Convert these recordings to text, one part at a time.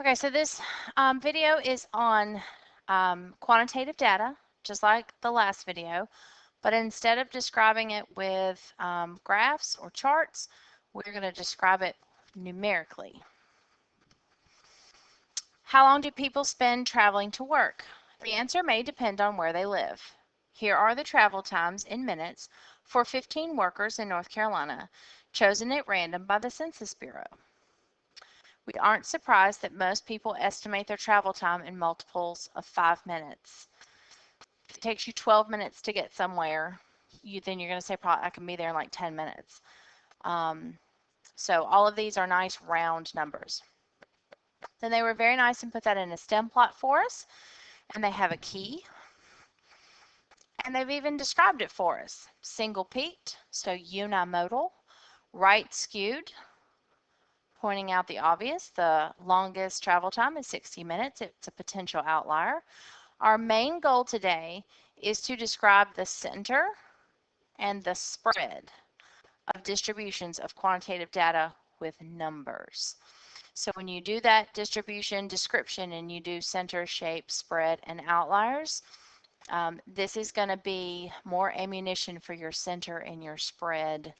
Okay, so this video is on quantitative data, just like the last video, but instead of describing it with graphs or charts, we're going to describe it numerically. How long do people spend traveling to work? The answer may depend on where they live. Here are the travel times in minutes for 15 workers in North Carolina, chosen at random by the Census Bureau. We aren't surprised that most people estimate their travel time in multiples of 5 minutes. If it takes you 12 minutes to get somewhere, then you're going to say, probably, I can be there in like 10 minutes. So all of these are nice round numbers. Then they were very nice and put that in a stem plot for us. And they have a key. And they've even described it for us. Single peaked, so unimodal, right skewed, pointing out the obvious. The longest travel time is 60 minutes. It's a potential outlier. Our main goal today is to describe the center and the spread of distributions of quantitative data with numbers. So when you do that distribution description and you do center, shape, spread, and outliers, this is going to be more ammunition for your center and your spread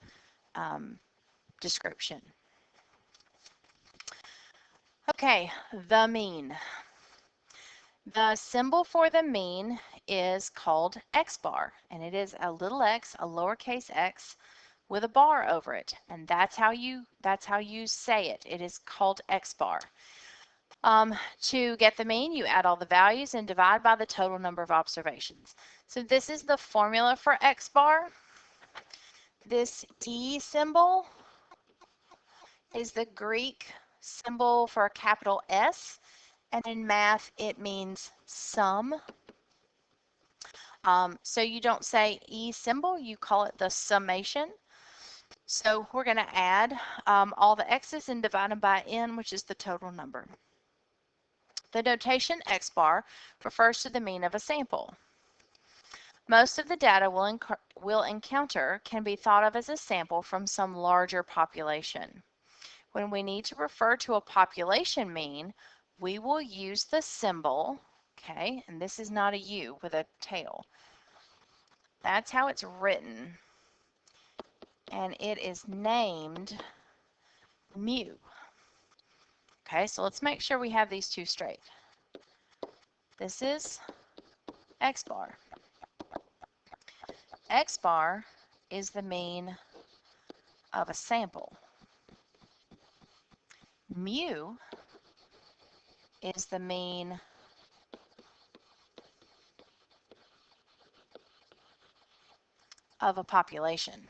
description. Okay, the mean. The symbol for the mean is called X bar, and it is a little x, a lowercase x, with a bar over it, and that's how you say it. It is called X bar. To get the mean, you add all the values and divide by the total number of observations. So this is the formula for X bar. This E symbol is the Greek symbol for a capital S, and in math it means sum. So you don't say E symbol, you call it the summation. So we're going to add all the x's and divide them by n, which is the total number. The notation X bar refers to the mean of a sample. Most of the data we'll encounter can be thought of as a sample from some larger population. When we need to refer to a population mean, we will use the symbol, okay, and this is not a U with a tail. That's how it's written, and it is named mu. Okay, so let's make sure we have these two straight. This is X bar. X bar is the mean of a sample. Mu is the mean of a population.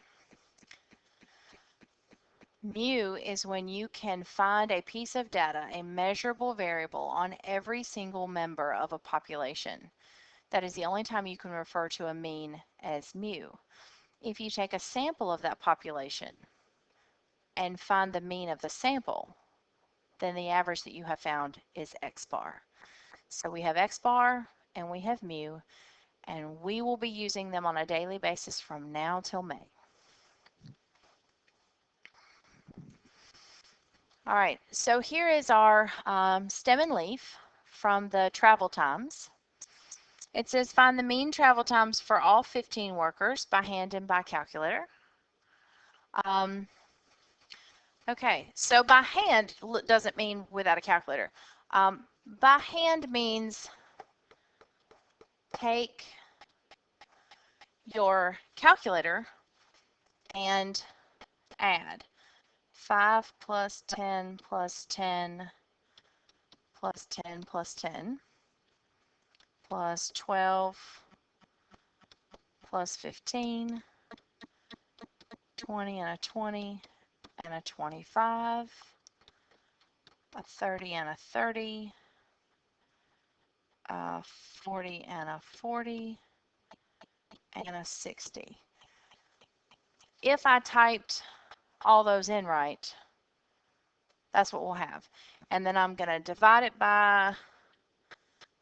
Mu is when you can find a piece of data, a measurable variable, on every single member of a population. That is the only time you can refer to a mean as mu. If you take a sample of that population and find the mean of the sample, then the average that you have found is X bar. So we have X bar and we have mu, and we will be using them on a daily basis from now till May. All right, so here is our stem and leaf from the travel times. It says find the mean travel times for all 15 workers by hand and by calculator. Okay, so by hand doesn't mean without a calculator. By hand means take your calculator and add 5 plus 10 plus 10 plus 10 plus 10 plus 12 plus 15, 20 and a 20 and a 25, a 30 and a 30, a 40 and a 40, and a 60. If I typed all those in right, that's what we'll have. And then I'm going to divide it by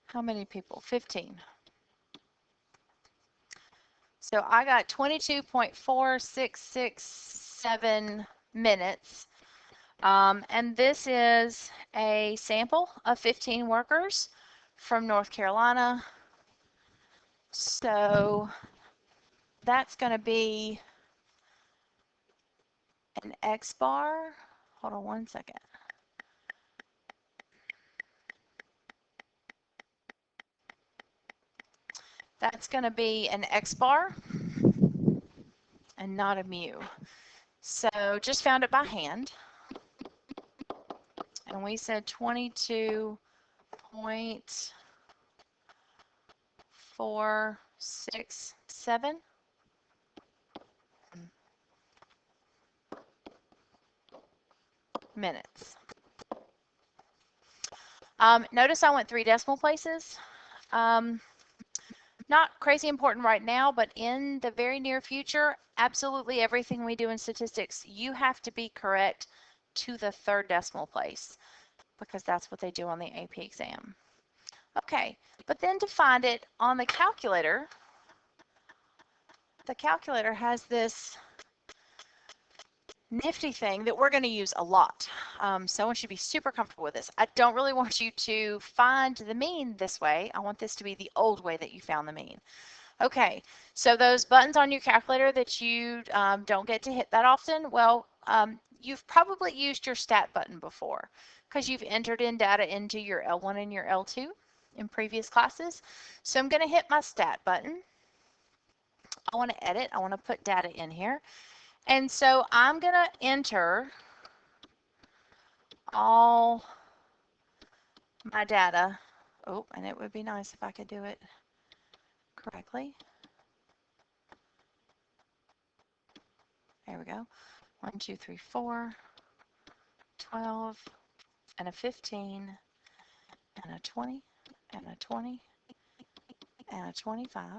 how many people? 15. So I got 22.4667 minutes And this is a sample of 15 workers from North Carolina. So that's going to be an X bar. Hold on one second. That's going to be an X bar and not a mu. So just found it by hand. And we said 22.467 minutes. Notice I went 3 decimal places. Not crazy important right now, but in the very near future, absolutely everything we do in statistics, you have to be correct to the 3rd decimal place because that's what they do on the AP exam. Okay, but then to find it on the calculator has this nifty thing that we're going to use a lot. So I want you to be super comfortable with this. I don't really want you to find the mean this way. I want this to be the old way that you found the mean. Okay, so those buttons on your calculator that you don't get to hit that often, well, you've probably used your stat button before because you've entered in data into your L1 and your L2 in previous classes. So I'm going to hit my stat button. I want to edit. I want to put data in here. And so I'm going to enter all my data. Oh, and it would be nice if I could do it correctly. There we go. 1, 2, 3, 4, 12, and a 15, and a 20, and a 20, and a 25,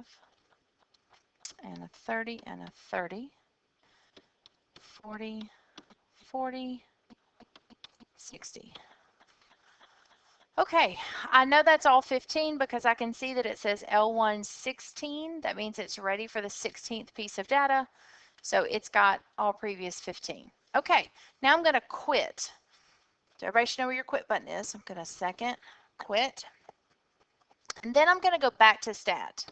and a 30, and a 30, 40, 40, 60. Okay, I know that's all 15 because I can see that it says L1 16. That means it's ready for the 16th piece of data. So it's got all previous 15. Okay, now I'm going to quit. So everybody should know where your quit button is. I'm going to second quit. And then I'm going to go back to stat.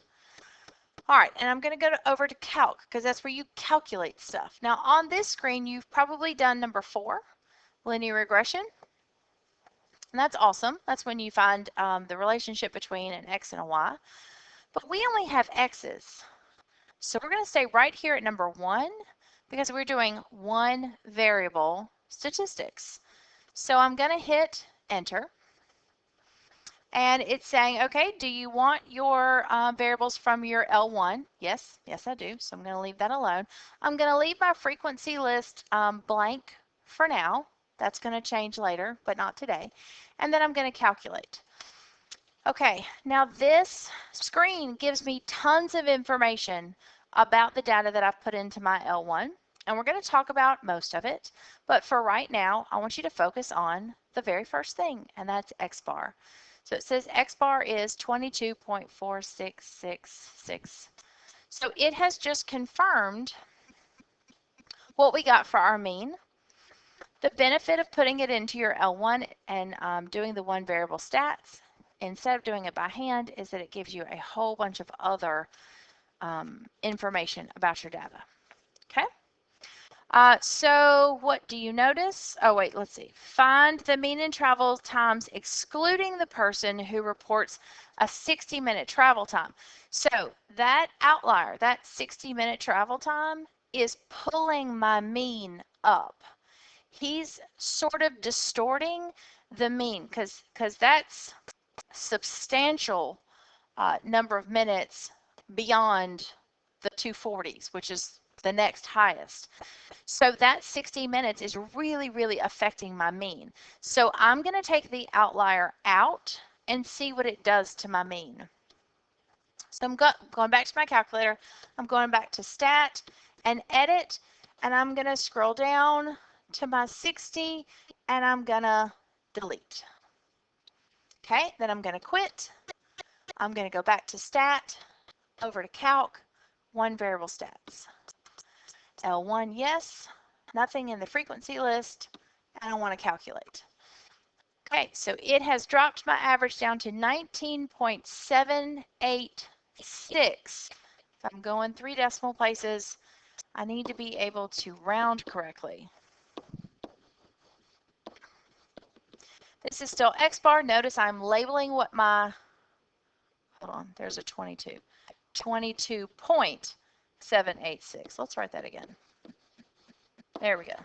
All right, and I'm going to go over to calc because that's where you calculate stuff. Now on this screen, you've probably done number 4, linear regression. And that's awesome. That's when you find the relationship between an x and a y. But we only have x's. So we're going to stay right here at number 1 because we're doing one variable statistics. So I'm going to hit enter. And it's saying, okay, do you want your variables from your L1? Yes, yes I do. So I'm going to leave that alone. I'm going to leave my frequency list blank for now. That's going to change later, but not today. And then I'm going to calculate. Okay, now this screen gives me tons of information about the data that I've put into my L1. And we're going to talk about most of it. But for right now, I want you to focus on the very first thing, and that's X bar. So it says X bar is 22.4666. So it has just confirmed what we got for our mean. The benefit of putting it into your L1 and doing the one variable stats instead of doing it by hand is that it gives you a whole bunch of other information about your data. Okay. So what do you notice? Oh, wait, let's see. Find the mean in travel times excluding the person who reports a 60-minute travel time. So that outlier, that 60-minute travel time, is pulling my mean up. He's sort of distorting the mean because that's substantial number of minutes beyond the 240s, which is the next highest. So that 60 minutes is really, really affecting my mean. So I'm going to take the outlier out and see what it does to my mean. So I'm going back to my calculator. I'm going back to stat and edit, and I'm going to scroll down to my 60, and I'm going to delete. Okay, then I'm going to quit. I'm going to go back to stat, over to calc, one variable stats. L1, yes, nothing in the frequency list, I don't want to calculate. Okay, so it has dropped my average down to 19.786. If I'm going 3 decimal places, I need to be able to round correctly. This is still X bar. Notice I'm labeling what my, hold on, there's a 22. 22.786. Let's write that again. There we go.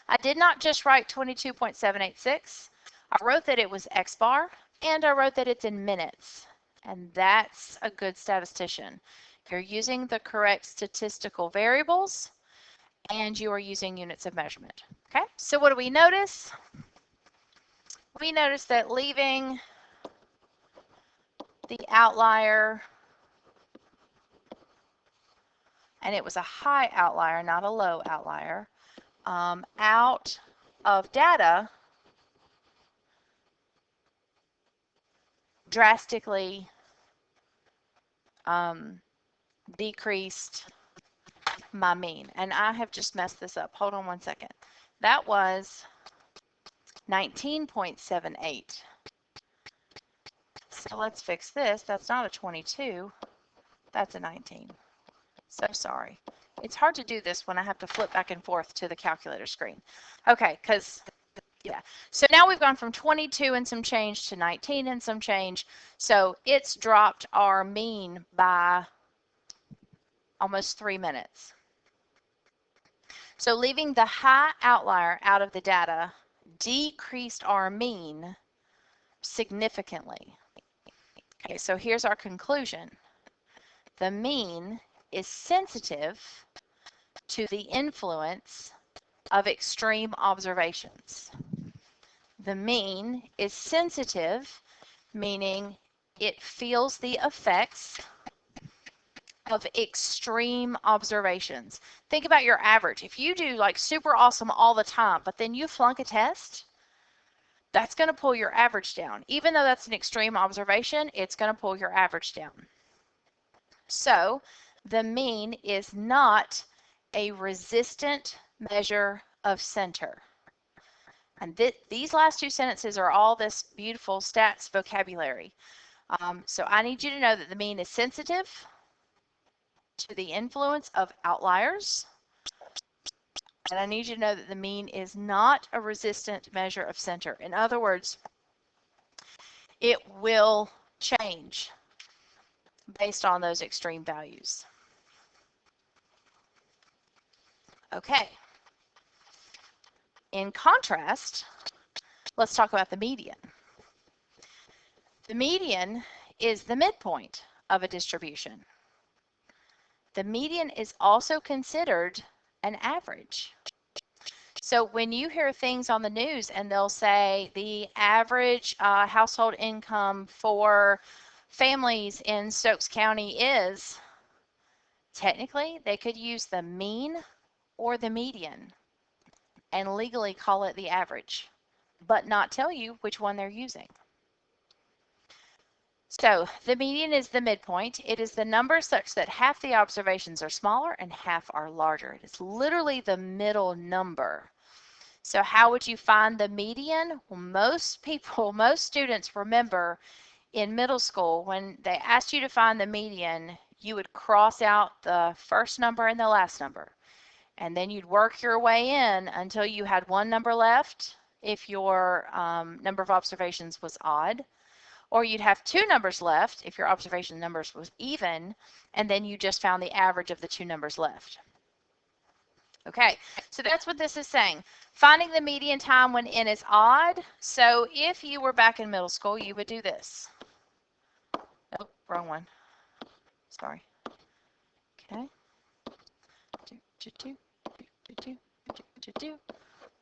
I did not just write 22.786. I wrote that it was X bar, and I wrote that it's in minutes. And that's a good statistician. You're using the correct statistical variables, and you are using units of measurement. Okay, so what do we notice? We notice that leaving the outlier, and it was a high outlier, not a low outlier, out of data drastically decreased my mean. And I have just messed this up. Hold on one second. That was 19.78. So let's fix this. That's not a 22. That's a 19. So sorry. It's hard to do this when I have to flip back and forth to the calculator screen. Okay, because, yeah. So now we've gone from 22 and some change to 19 and some change. So it's dropped our mean by almost 3 minutes. So leaving the high outlier out of the data decreased our mean significantly. Okay, so here's our conclusion. The mean is sensitive to the influence of extreme observations. The mean is sensitive, meaning it feels the effects of extreme observations. Think about your average. If you do like super awesome all the time, but then you flunk a test, that's going to pull your average down. Even though that's an extreme observation, it's going to pull your average down. So the mean is not a resistant measure of center. And these last 2 sentences are all this beautiful stats vocabulary. So I need you to know that the mean is sensitive to the influence of outliers. And I need you to know that the mean is not a resistant measure of center. In other words, it will change based on those extreme values. Okay. In contrast, let's talk about the median. The median is the midpoint of a distribution. The median is also considered an average. So when you hear things on the news and they'll say the average household income for families in Stokes County is, technically they could use the mean or the median and legally call it the average, but not tell you which one they're using. So the median is the midpoint. It is the number such that half the observations are smaller and half are larger. It is literally the middle number. So how would you find the median? Well, most students remember in middle school when they asked you to find the median, you would cross out the first number and the last number. And then you'd work your way in until you had one number left if your number of observations was odd. Or you'd have 2 numbers left if your observation numbers was even, and then you just found the average of the 2 numbers left. Okay, so that's what this is saying. Finding the median time when n is odd. So if you were back in middle school, you would do this. Oh, wrong one. Sorry. Okay.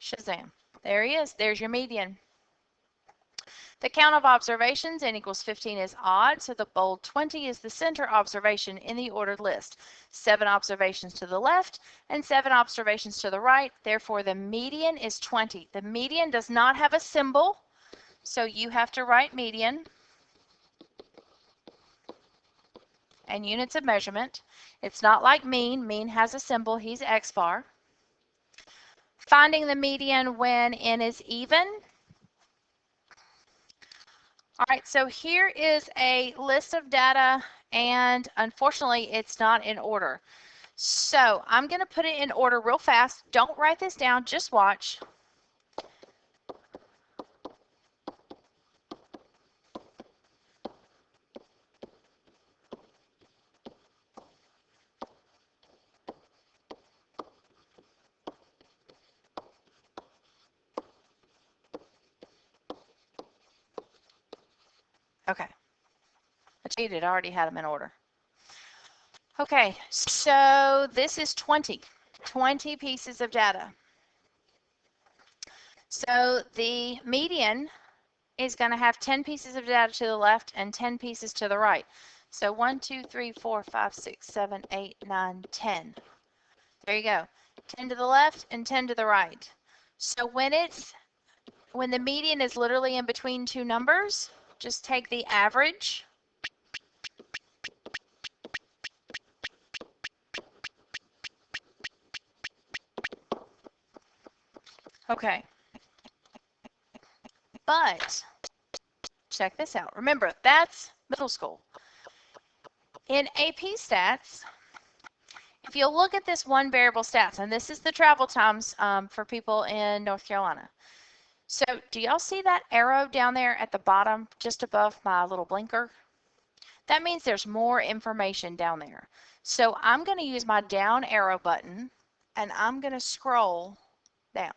Shazam. There he is. There's your median. The count of observations, n equals 15, is odd, so the bold 20 is the center observation in the ordered list. 7 observations to the left and 7 observations to the right. Therefore, the median is 20. The median does not have a symbol, so you have to write median and units of measurement. It's not like mean. Mean has a symbol. He's X bar. Finding the median when n is even. All right, so here is a list of data, and unfortunately, it's not in order. So I'm going to put it in order real fast. Don't write this down, just watch. Okay. I cheated. I already had them in order. Okay, so this is 20 pieces of data. So the median is going to have 10 pieces of data to the left and 10 pieces to the right. So 1, 2, 3, 4, 5, 6, 7, 8, 9, 10. There you go. 10 to the left and 10 to the right. So when the median is literally in between two numbers, just take the average. Okay. But check this out. Remember, that's middle school. In AP Stats, if you look at this one variable stats, and this is the travel times for people in North Carolina. So do y'all see that arrow down there at the bottom, just above my little blinker? That means there's more information down there. So I'm going to use my down arrow button, and I'm going to scroll down.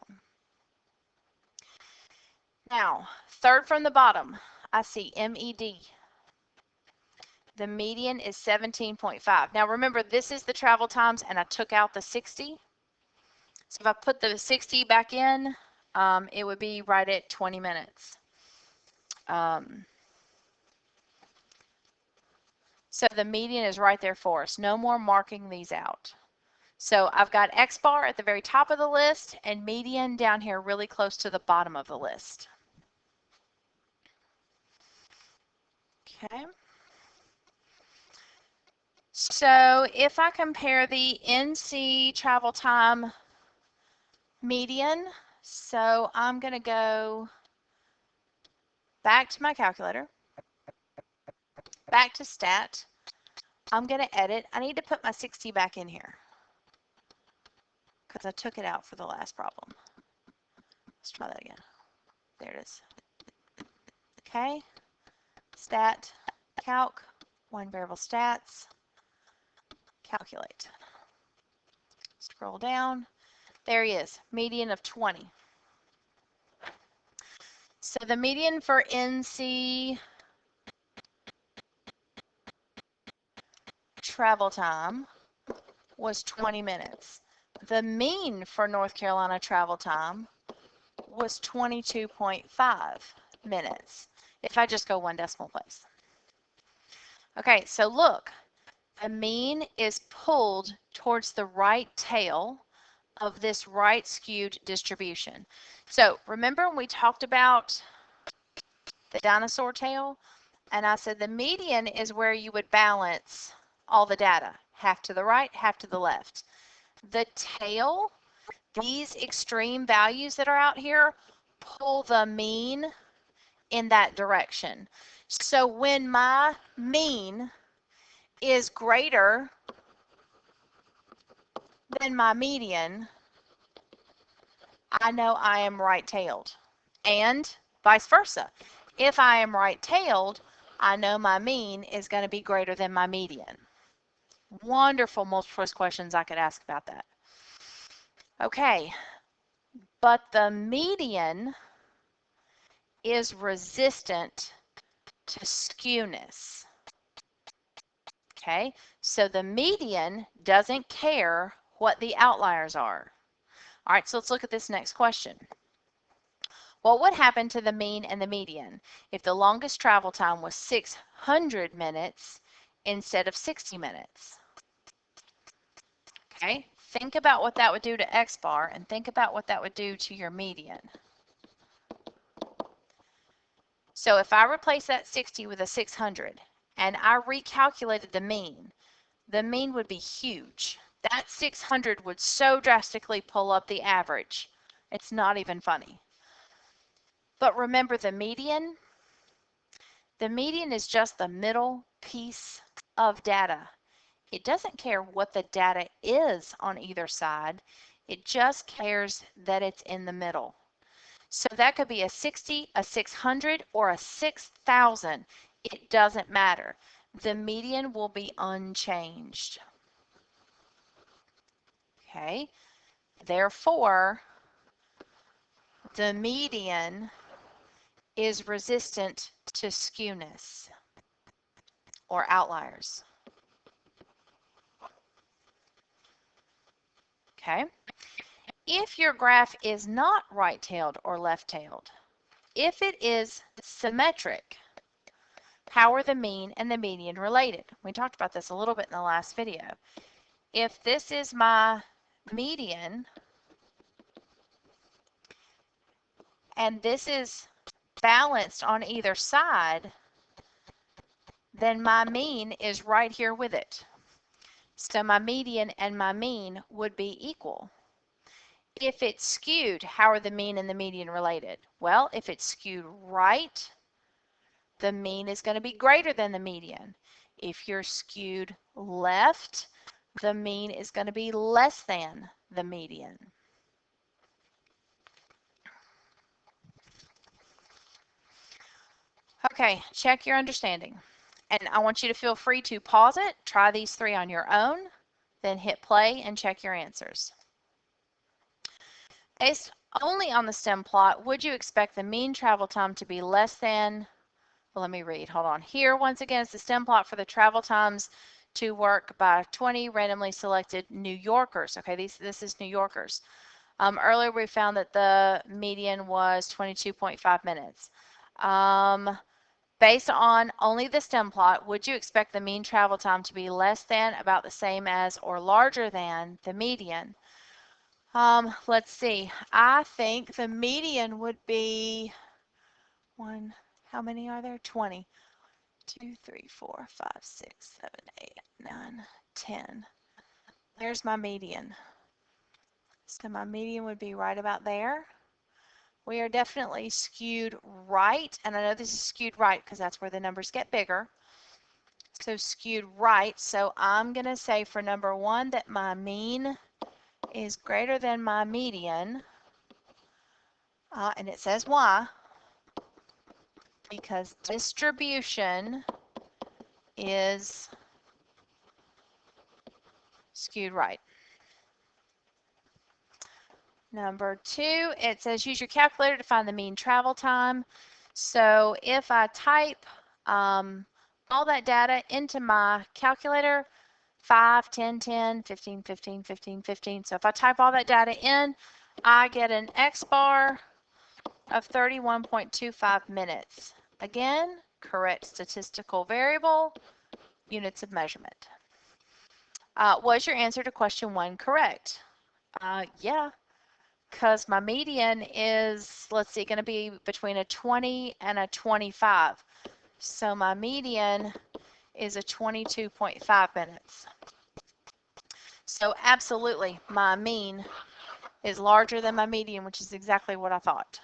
Now, third from the bottom, I see MED. The median is 17.5. Now remember, this is the travel times, and I took out the 60. So if I put the 60 back in, it would be right at 20 minutes. So the median is right there for us. No more marking these out. So I've got X bar at the very top of the list and median down here really close to the bottom of the list. Okay. So if I compare the NC travel time median, so I'm going to go back to my calculator, back to stat. I'm going to edit. I need to put my 60 back in here because I took it out for the last problem. Let's try that again. There it is. Okay. Stat, calc, one variable stats, calculate. Scroll down. There he is, median of 20. So the median for NC travel time was 20 minutes. The mean for North Carolina travel time was 22.5 minutes, if I just go one decimal place. Okay, so look, the mean is pulled towards the right tail of this right skewed distribution. So remember when we talked about the dinosaur tail? And I said the median is where you would balance all the data, half to the right, half to the left. The tail, these extreme values that are out here, pull the mean in that direction. So when my mean is greater than my median, I know I am right-tailed. And vice versa. If I am right-tailed, I know my mean is going to be greater than my median. Wonderful multiple choice questions I could ask about that. Okay, but the median is resistant to skewness. Okay, so the median doesn't care what the outliers are. All right, so let's look at this next question. What would happen to the mean and the median if the longest travel time was 600 minutes instead of 60 minutes? Okay, think about what that would do to X bar and think about what that would do to your median. So if I replace that 60 with a 600 and I recalculated the mean would be huge. That 600 would so drastically pull up the average It's not even funny. But remember the median? The median is just the middle piece of data. It doesn't care what the data is on either side. It just cares that it's in the middle. So that could be a 60, a 600, or a 6,000. It doesn't matter. The median will be unchanged. Okay, therefore, the median is resistant to skewness or outliers. Okay, if your graph is not right-tailed or left-tailed, if it is symmetric, how are the mean and the median related? We talked about this a little bit in the last video. If this is my median and this is balanced on either side, then my mean is right here with it. So my median and my mean would be equal. If it's skewed, how are the mean and the median related? Well, if it's skewed right, the mean is going to be greater than the median. If you're skewed left, the mean is going to be less than the median. Okay, check your understanding. And I want you to feel free to pause it, try these three on your own, then hit play and check your answers. Based only on the stem plot, would you expect the mean travel time to be less than, well, let me read, hold on. Here, once again, it's the stem plot for the travel times to work by 20 randomly selected New Yorkers. Okay, this is New Yorkers. Earlier, we found that the median was 22.5 minutes. Based on only the stem plot, would you expect the mean travel time to be less than, about the same as, or larger than the median? Let's see. I think the median would be how many are there? 20. 2, 3, 4, 5, 6, 7, 8, 9, 10. There's my median. So my median would be right about there. We are definitely skewed right, and I know this is skewed right because that's where the numbers get bigger. So skewed right, so I'm going to say for number 1 that my mean is greater than my median, and it says why, because distribution is skewed right. Number 2, it says use your calculator to find the mean travel time. So if I type all that data into my calculator, 5, 10, 10, 15, 15, 15, 15. So if I type all that data in, I get an X bar of 31.25 minutes. Again, correct statistical variable, units of measurement. Was your answer to question 1 correct? Yeah, because my median is, let's see, going to be between a 20 and a 25. So my median is a 22.5 minutes. So absolutely, my mean is larger than my median, which is exactly what I thought.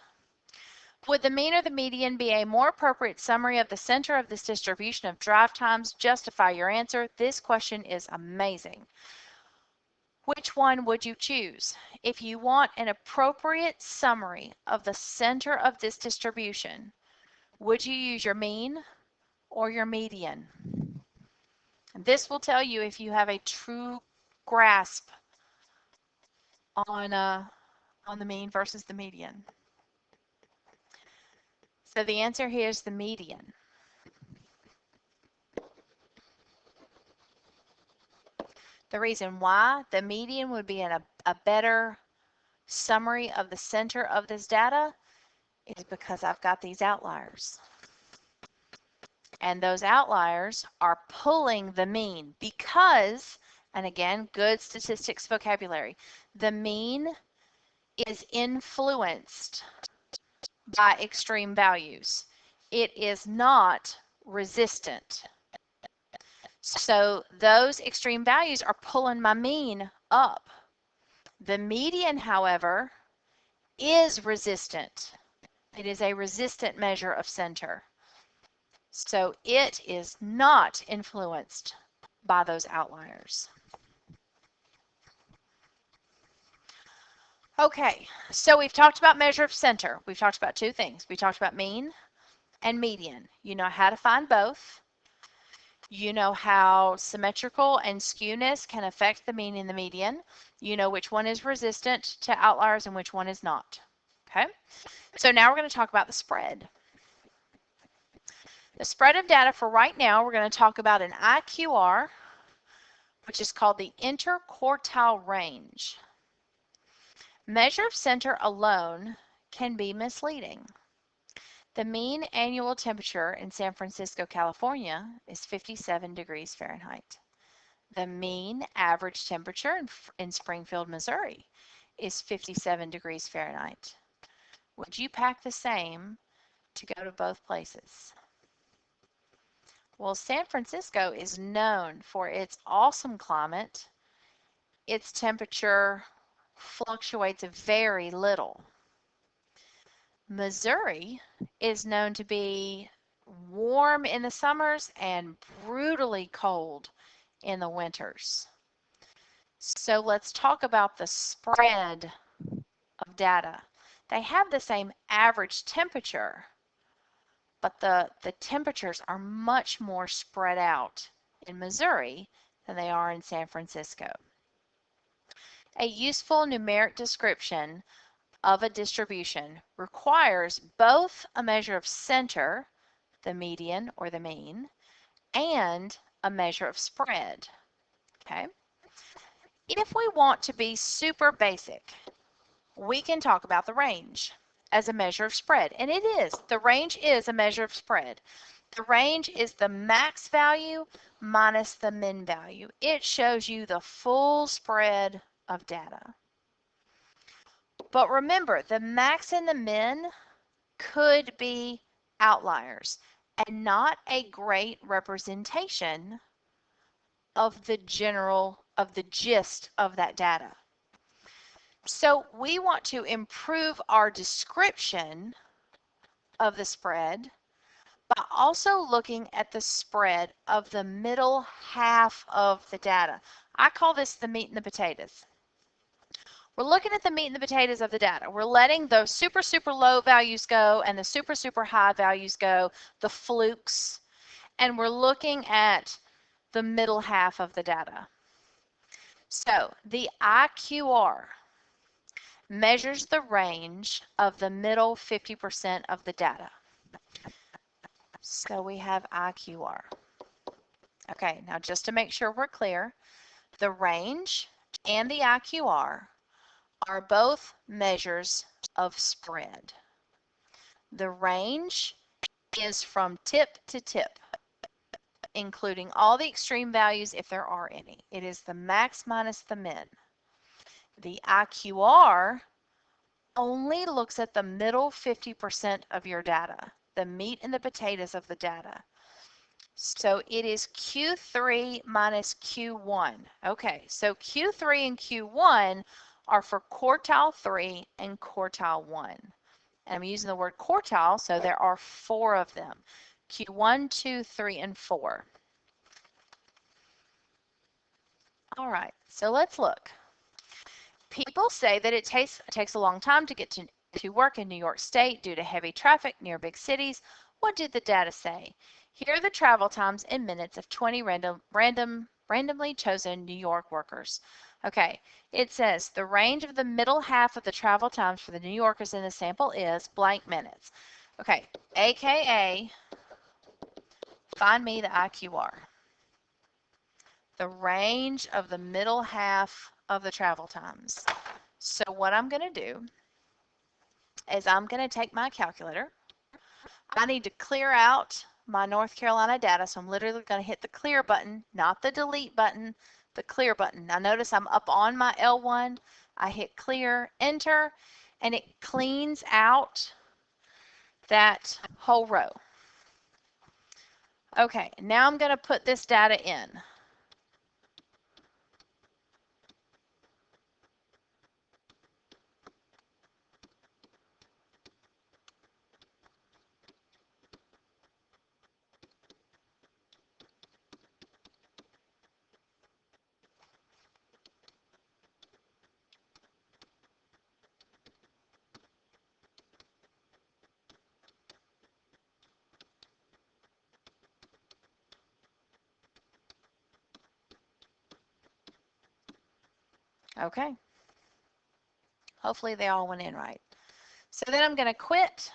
Would the mean or the median be a more appropriate summary of the center of this distribution of drive times? Justify your answer. This question is amazing. Which one would you choose? If you want an appropriate summary of the center of this distribution, would you use your mean or your median? And this will tell you if you have a true grasp on the mean versus the median. So the answer here is the median. The reason why the median would be a better summary of the center of this data is because I've got these outliers. And those outliers are pulling the mean because, and again, good statistics vocabulary, the mean is influenced by extreme values. It is not resistant. So those extreme values are pulling my mean up. The median, however, is resistant. It is a resistant measure of center. So it is not influenced by those outliers. Okay, so we've talked about measure of center. We've talked about two things. We talked about mean and median. You know how to find both. You know how symmetrical and skewness can affect the mean and the median. You know which one is resistant to outliers and which one is not. Okay, so now we're going to talk about the spread. The spread of data for right now, we're going to talk about an IQR, which is called the interquartile range. Measure of center alone can be misleading. The mean annual temperature in San Francisco, California is 57 degrees Fahrenheit. The mean average temperature in Springfield, Missouri is 57 degrees Fahrenheit. Would you pack the same to go to both places? Well, San Francisco is known for its awesome climate. Its temperature fluctuates very little. Missouri is known to be warm in the summers and brutally cold in the winters. So let's talk about the spread of data. They have the same average temperature, but the temperatures are much more spread out in Missouri than they are in San Francisco. A useful numeric description of a distribution requires both a measure of center, the median or the mean, and a measure of spread. Okay? If we want to be super basic, we can talk about the range as a measure of spread. And it is. The range is a measure of spread. The range is the max value minus the min value. It shows you the full spread of data. But remember, the max and the min could be outliers and not a great representation of the gist of that data. So we want to improve our description of the spread by also looking at the spread of the middle half of the data. I call this the meat and the potatoes. We're looking at the meat and the potatoes of the data. We're letting the super, super low values go and the super, super high values go, the flukes, and we're looking at the middle half of the data. So the IQR measures the range of the middle 50% of the data. So we have IQR. Okay, now just to make sure we're clear, the range and the IQR are both measures of spread. The range is from tip to tip, including all the extreme values if there are any. It is the max minus the min. The IQR only looks at the middle 50% of your data, the meat and the potatoes of the data. So it is Q3 minus Q1. Okay, so Q3 and Q1 are for quartile 3 and quartile 1. And I'm using the word quartile, so there are 4 of them. Q1, 2, 3, and 4. All right, so let's look. People say that it takes a long time to get to work in New York State due to heavy traffic near big cities. What did the data say? Here are the travel times in minutes of 20 randomly chosen New York workers. Okay, it says the range of the middle half of the travel times for the New Yorkers in the sample is blank minutes. Okay, AKA, find me the IQR. The range of the middle half of the travel times. So what I'm going to do is I'm going to take my calculator. I need to clear out my North Carolina data, so I'm literally going to hit the clear button, not the delete button, the clear button. Now notice I'm up on my L1. I hit clear, enter, and it cleans out that whole row. Okay, now I'm going to put this data in. Okay. Hopefully they all went in right. So then I'm going to quit.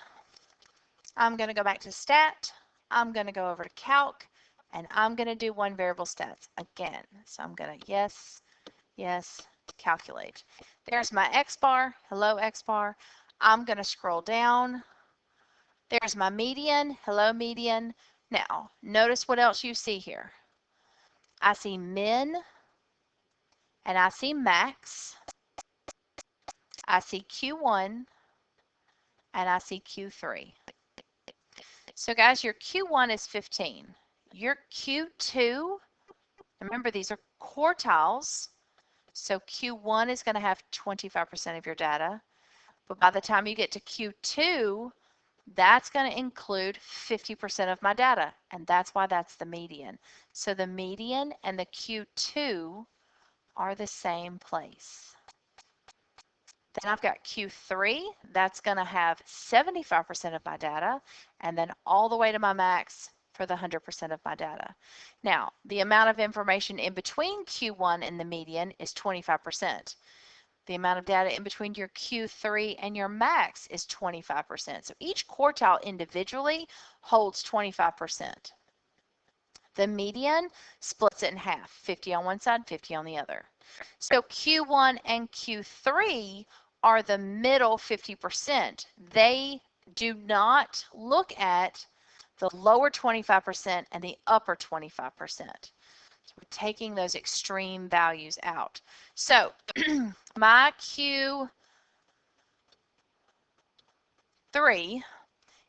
I'm going to go back to stat. I'm going to go over to calc, and I'm going to do one variable stats again. So I'm going to yes, yes, calculate. There's my X bar. Hello, X bar. I'm going to scroll down. There's my median. Hello, median. Now, notice what else you see here. I see min, and I see max. I see Q1, and I see Q3. So guys, your Q1 is 15. Your Q2, remember these are quartiles, so Q1 is going to have 25% of your data, but by the time you get to Q2, that's going to include 50% of my data, and that's why that's the median. So the median and the Q2 are the same place. Then I've got Q3, that's going to have 75% of my data, and then all the way to my max for the 100% of my data. Now, the amount of information in between Q1 and the median is 25%. The amount of data in between your Q3 and your max is 25%. So each quartile individually holds 25%. The median splits it in half, 50 on one side, 50 on the other. So Q1 and Q3 are the middle 50%. They do not look at the lower 25% and the upper 25%. So we're taking those extreme values out. So my Q3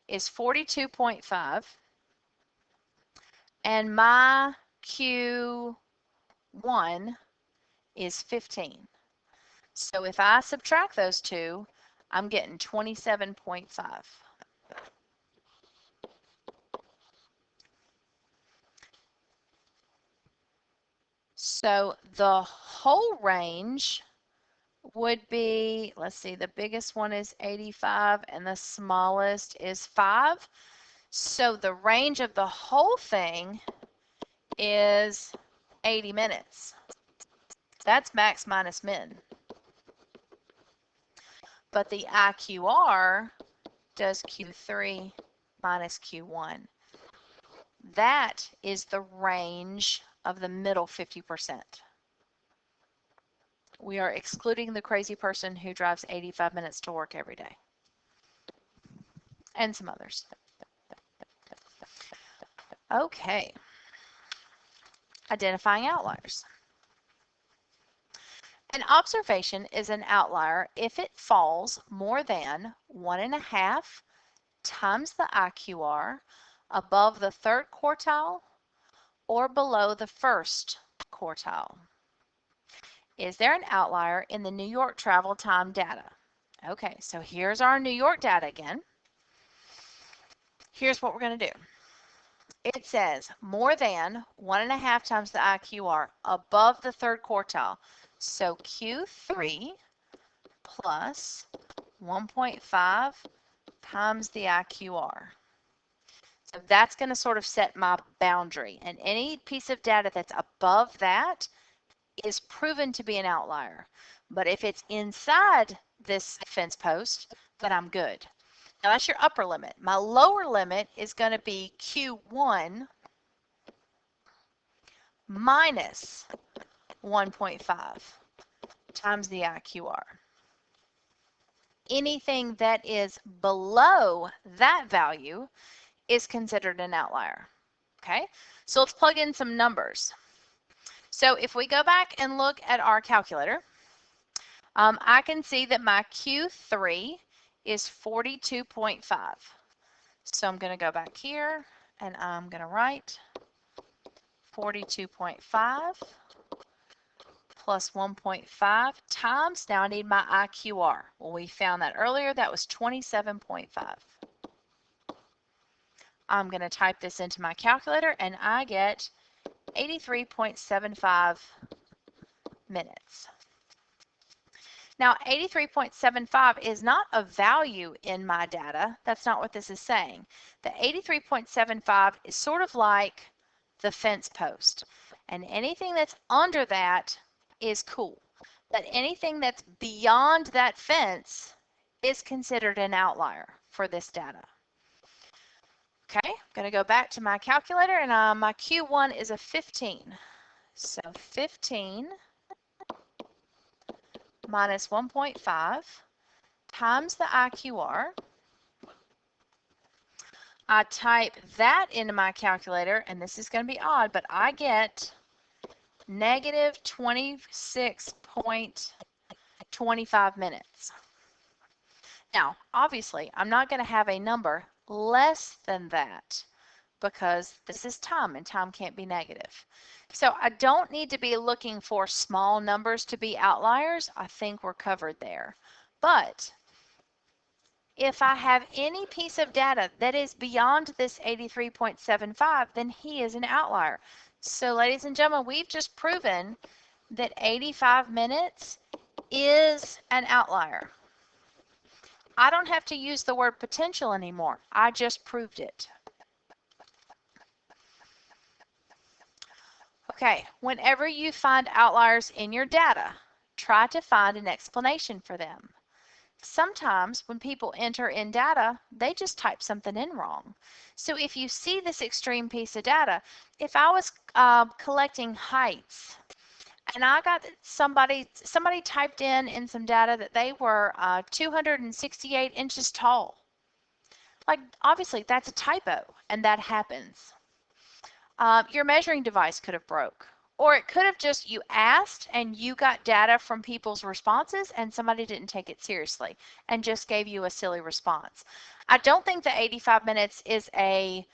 is 42.5 and my Q1 is 15. So if I subtract those two, I'm getting 27.5. So the whole range would be, let's see, the biggest one is 85 and the smallest is 5. So the range of the whole thing is 80 minutes. That's max minus min. But the IQR does Q3 minus Q1. That is the range of the middle 50%. We are excluding the crazy person who drives 85 minutes to work every day. And some others. Okay. Identifying outliers. An observation is an outlier if it falls more than 1.5 times the IQR above the third quartile or below the first quartile. Is there an outlier in the New York travel time data? Okay, so here's our New York data again. Here's what we're going to do. It says more than 1.5 times the IQR above the third quartile. So Q3 plus 1.5 times the IQR. So that's going to sort of set my boundary. And any piece of data that's above that is proven to be an outlier. But if it's inside this fence post, then I'm good. Now that's your upper limit. My lower limit is going to be Q1 minus 1.5 times the IQR. Anything that is below that value is considered an outlier. Okay, so let's plug in some numbers. So if we go back and look at our calculator, I can see that my Q3 is 42.5. So I'm going to go back here and I'm going to write 42.5 plus 1.5 times, now I need my IQR. Well, we found that earlier, that was 27.5. I'm going to type this into my calculator and I get 83.75 minutes. Now, 83.75 is not a value in my data. That's not what this is saying. The 83.75 is sort of like the fence post. And anything that's under that is cool. that anything that's beyond that fence is considered an outlier for this data. Okay, I'm going to go back to my calculator, and my Q1 is a 15. So 15 minus 1.5 times the IQR. I type that into my calculator, and this is going to be odd, but I get negative 26.25 minutes. Now, obviously, I'm not going to have a number less than that because this is time, and time can't be negative. So I don't need to be looking for small numbers to be outliers. I think we're covered there. But if I have any piece of data that is beyond this 83.75, then he is an outlier. So ladies and gentlemen, we've just proven that 85 minutes is an outlier. I don't have to use the word potential anymore. I just proved it. Okay, whenever you find outliers in your data, try to find an explanation for them. Sometimes when people enter in data, they just type something in wrong. So if you see this extreme piece of data, if I was collecting heights and I got somebody typed in some data that they were 268 inches tall, like obviously that's a typo and that happens. Your measuring device could have broke. Or it could have just, you asked and you got data from people's responses and somebody didn't take it seriously and just gave you a silly response. I don't think that 85 minutes is a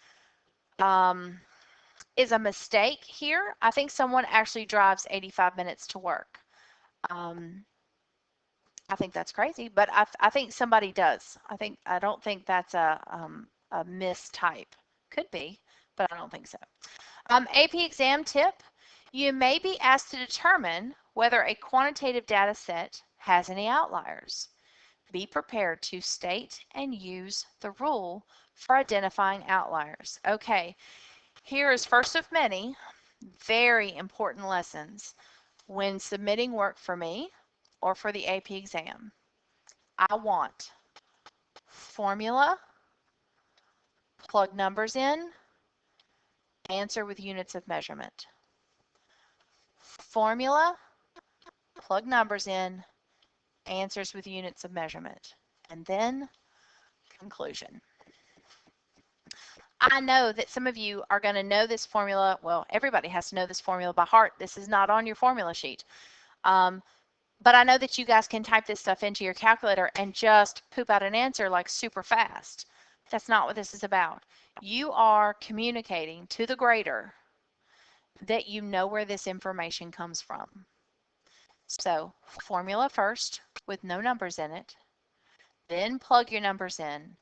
mistake here. I think someone actually drives 85 minutes to work. I think that's crazy, but I think somebody does. I don't think that's a mistype. Could be, but I don't think so. AP exam tip, you may be asked to determine whether a quantitative data set has any outliers. Be prepared to state and use the rule for identifying outliers. Okay, here is first of many very important lessons when submitting work for me or for the AP exam. I want formula, plug numbers in, answer with units of measurement. Formula, plug numbers in, answers with units of measurement, and then conclusion. I know that some of you are going to know this formula. Well, everybody has to know this formula by heart. This is not on your formula sheet. But I know that you guys can type this stuff into your calculator and just poop out an answer like super fast. That's not what this is about. You are communicating to the grader that you know where this information comes from. So formula first with no numbers in it, then plug your numbers in,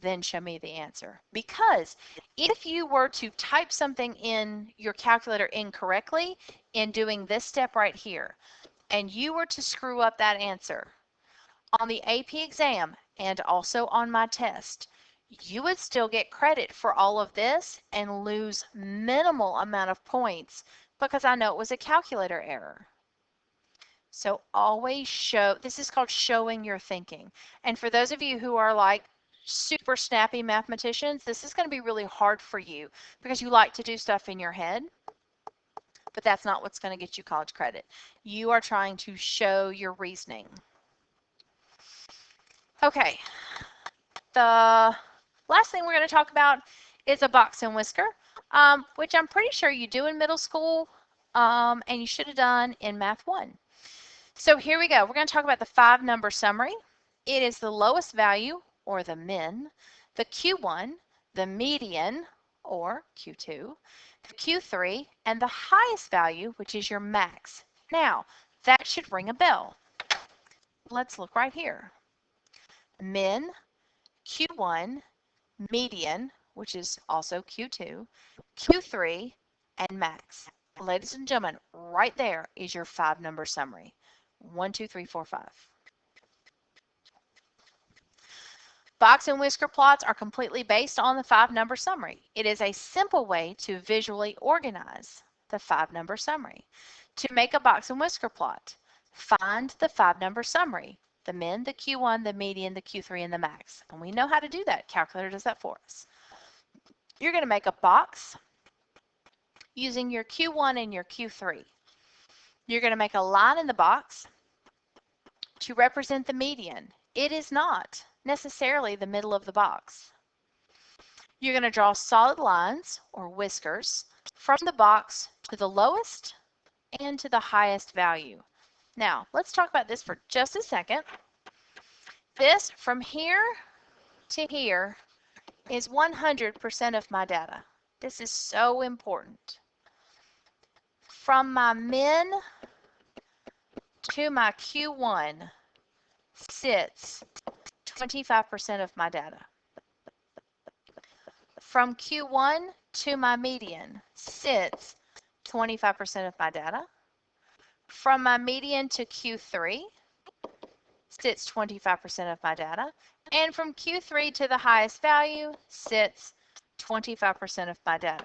then show me the answer. Because if you were to type something in your calculator incorrectly in doing this step right here, and you were to screw up that answer on the AP exam and also on my test, you would still get credit for all of this and lose minimal amount of points because I know it was a calculator error. So always show, this is called showing your thinking. And for those of you who are like super snappy mathematicians, this is going to be really hard for you because you like to do stuff in your head, but that's not what's going to get you college credit. You are trying to show your reasoning. Okay, the last thing we're going to talk about is a box and whisker, which I'm pretty sure you do in middle school, and you should have done in Math 1. So here we go. We're going to talk about the 5-number summary. It is the lowest value, or the min, the Q1, the median, or Q2, the Q3, and the highest value, which is your max. Now, that should ring a bell. Let's look right here. Min, Q1, median, which is also Q2, Q3, and max. Ladies and gentlemen, right there is your 5-number summary. 1, 2, 3, 4, 5. Box and whisker plots are completely based on the 5-number summary. It is a simple way to visually organize the 5-number summary. To make a box and whisker plot, Find the 5-number summary, the min, the Q1, the median, the Q3, and the max. And we know how to do that. Calculator does that for us. You're going to make a box using your Q1 and your Q3. You're going to make a line in the box to represent the median. It is not necessarily the middle of the box. You're going to draw solid lines, or whiskers, from the box to the lowest and to the highest value. Now, let's talk about this for just a second. This, from here to here, is 100% of my data. This is so important. From my min to my Q1 sits 25% of my data. From Q1 to my median sits 25% of my data. From my median to Q3 sits 25% of my data. And from Q3 to the highest value sits 25% of my data.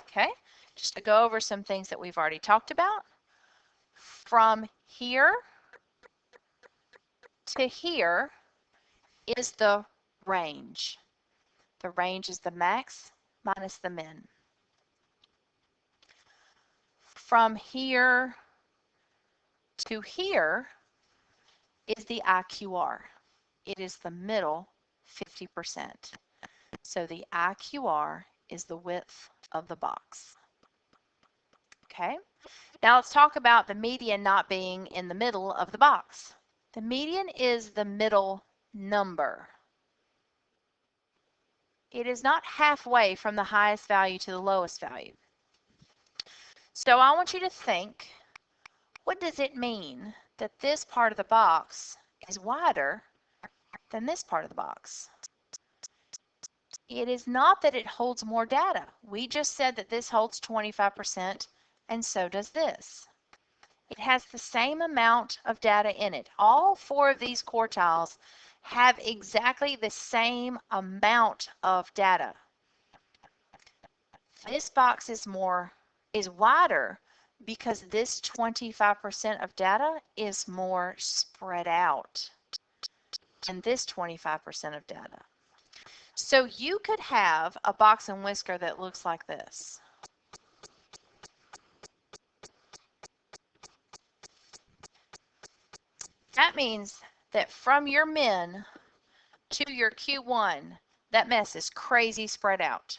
Okay, just to go over some things that we've already talked about. From here to here is the range. The range is the max minus the min. From here to here is the IQR. It is the middle 50%. So the IQR is the width of the box. Okay, now let's talk about the median not being in the middle of the box. The median is the middle number. It is not halfway from the highest value to the lowest value. So I want you to think, what does it mean that this part of the box is wider than this part of the box? It is not that it holds more data. We just said that this holds 25%, and so does this. It has the same amount of data in it. All 4 of these quartiles have exactly the same amount of data. This box is wider because this 25% of data is more spread out than this 25% of data. So you could have a box and whisker that looks like this. That means that from your min to your Q1, that mess is crazy spread out.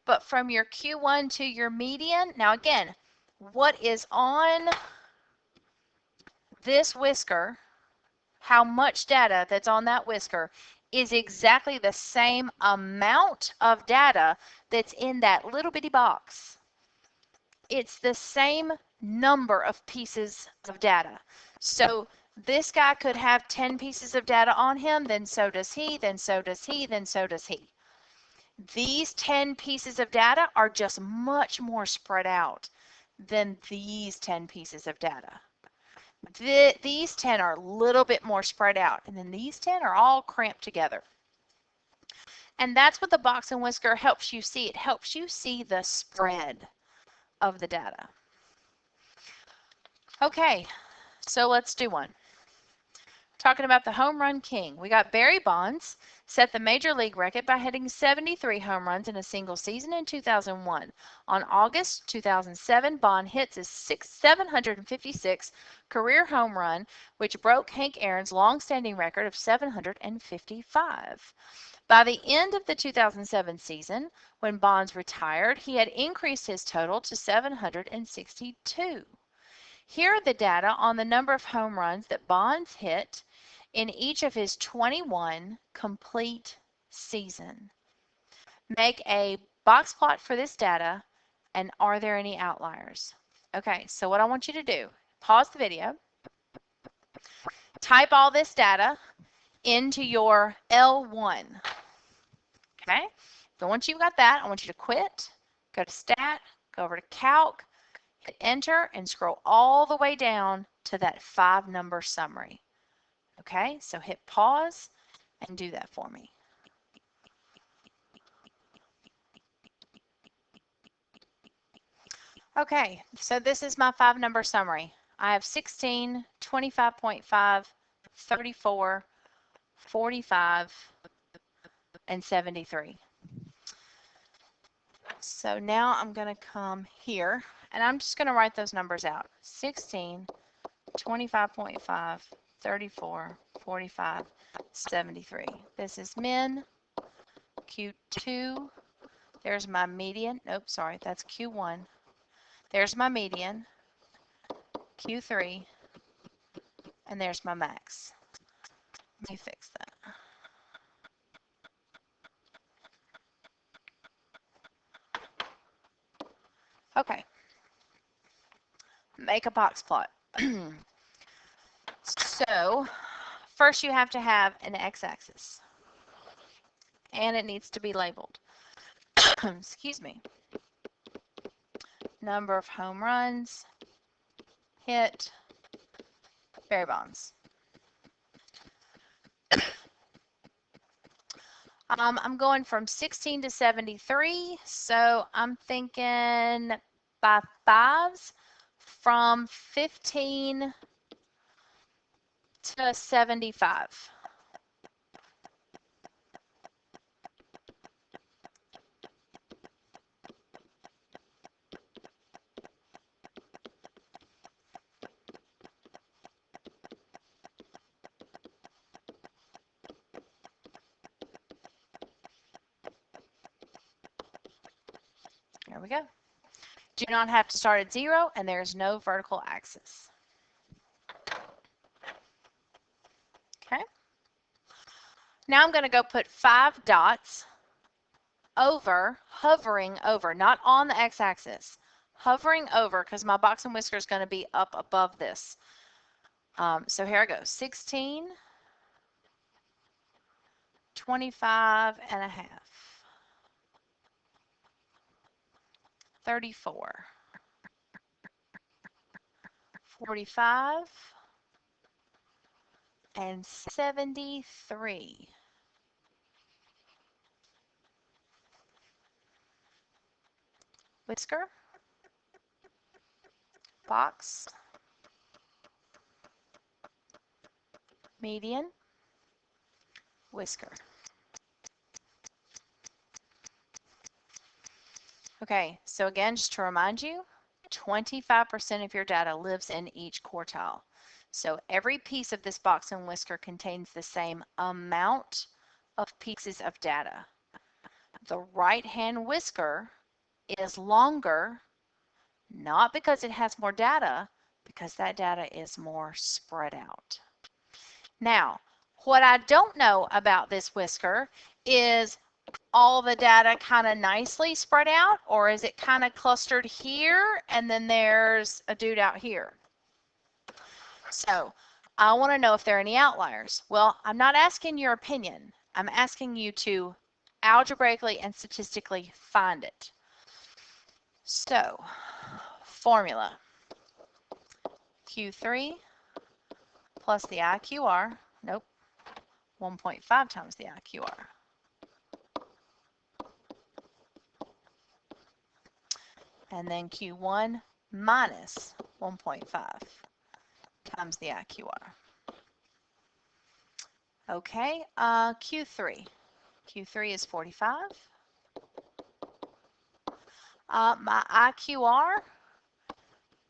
But from your Q1 to your median, now again, what is on this whisker, how much data that's on that whisker, is exactly the same amount of data that's in that little bitty box. It's the same number of pieces of data. So this guy could have 10 pieces of data on him, then so does he, then so does he, then so does he. These 10 pieces of data are just much more spread out than these 10 pieces of data. These 10 are a little bit more spread out, and then these 10 are all cramped together. And that's what the box and whisker helps you see. It helps you see the spread of the data. Okay, so let's do one. Talking about the home run king, we got Barry Bonds set the major league record by hitting 73 home runs in a single season in 2001. On August 2007, Bond hits his 756 career home run, which broke Hank Aaron's long-standing record of 755. By the end of the 2007 season, when Bonds retired, he had increased his total to 762. Here are the data on the number of home runs that Bonds hit in each of his 21 complete season. Make a box plot for this data, and are there any outliers? Okay, so what I want you to do, pause the video, type all this data into your L1. Okay, so once you've got that, I want you to quit, go to Stat, go over to Calc, hit Enter, and scroll all the way down to that 5-number summary. Okay, so hit pause and do that for me. Okay, so this is my 5-number summary. I have 16, 25.5, 34, 45, and 73. So now I'm going to come here, and I'm just going to write those numbers out. 16, 25.5, 34, 45, 73. This is min, Q2. There's my median. Nope, sorry, that's Q1. There's my median, Q3, and there's my max. Let me fix that. Okay. Make a box plot. So, first you have to have an x-axis, and it needs to be labeled. Excuse me. Number of home runs, hit, Barry Bonds. I'm going from 16 to 73, so I'm thinking by fives from 15 to 75. There we go. Do not have to start at 0, and there's no vertical axis. Okay. Now I'm going to go put 5 dots over, hovering over, not on the x-axis, hovering over, because my box and whisker is going to be up above this. So here I go, 16, 25 and a half, 34, 45, and 73. Whisker, box, median, whisker. Okay, so again, just to remind you, 25% of your data lives in each quartile. So every piece of this box and whisker contains the same amount of pieces of data. The right-hand whisker is longer, not because it has more data, because that data is more spread out. Now, what I don't know about this whisker is all the data kind of nicely spread out, or is it kind of clustered here and then there's a dude out here? So I want to know if there are any outliers. Well, I'm not asking your opinion. I'm asking you to algebraically and statistically find it. So formula, Q3 plus the IQR, nope, 1.5 times the IQR. And then Q1 minus 1.5 times the IQR. Okay, Q3. Q3 is 45. My IQR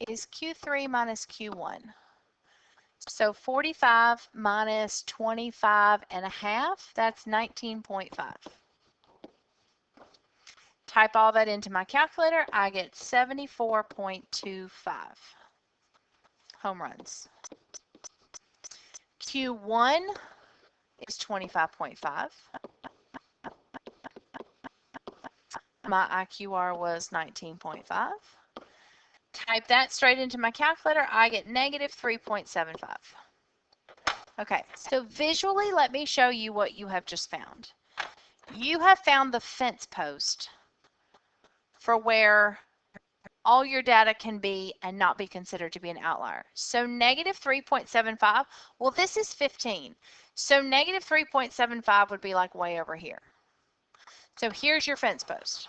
is Q3 minus Q1. So 45 minus 25 and a half, that's 19.5. Type all that into my calculator, I get 74.25 home runs. Q1 is 25.5. My IQR was 19.5. Type that straight into my calculator, I get negative 3.75. Okay, so visually, let me show you what you have just found. You have found the fence post for where all your data can be and not be considered to be an outlier. So negative 3.75, well, this is 15. So negative 3.75 would be like way over here. So here's your fence post.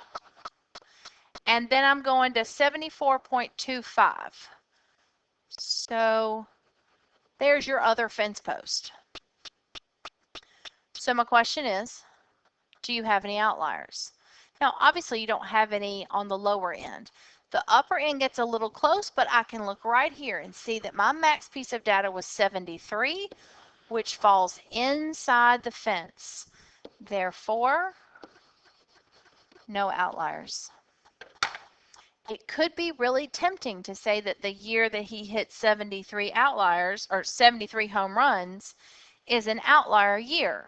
And then I'm going to 74.25. So there's your other fence post. So my question is, do you have any outliers? Now, obviously you don't have any on the lower end. The upper end gets a little close, but I can look right here and see that my max piece of data was 73, which falls inside the fence. Therefore, no outliers. It could be really tempting to say that the year that he hit 73 outliers or 73 home runs is an outlier year.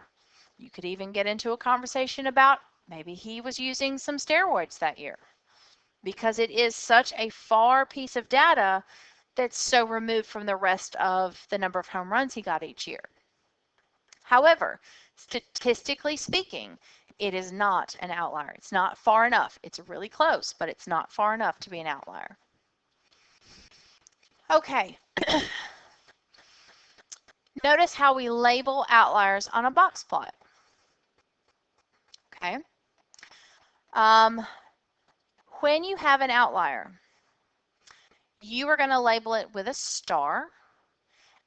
You could even get into a conversation about maybe he was using some steroids that year, because it is such a far piece of data that's so removed from the rest of the number of home runs he got each year. However, statistically speaking, it is not an outlier. It's not far enough. It's really close, but it's not far enough to be an outlier. Okay. Notice how we label outliers on a box plot. Okay. When you have an outlier, you are going to label it with a star,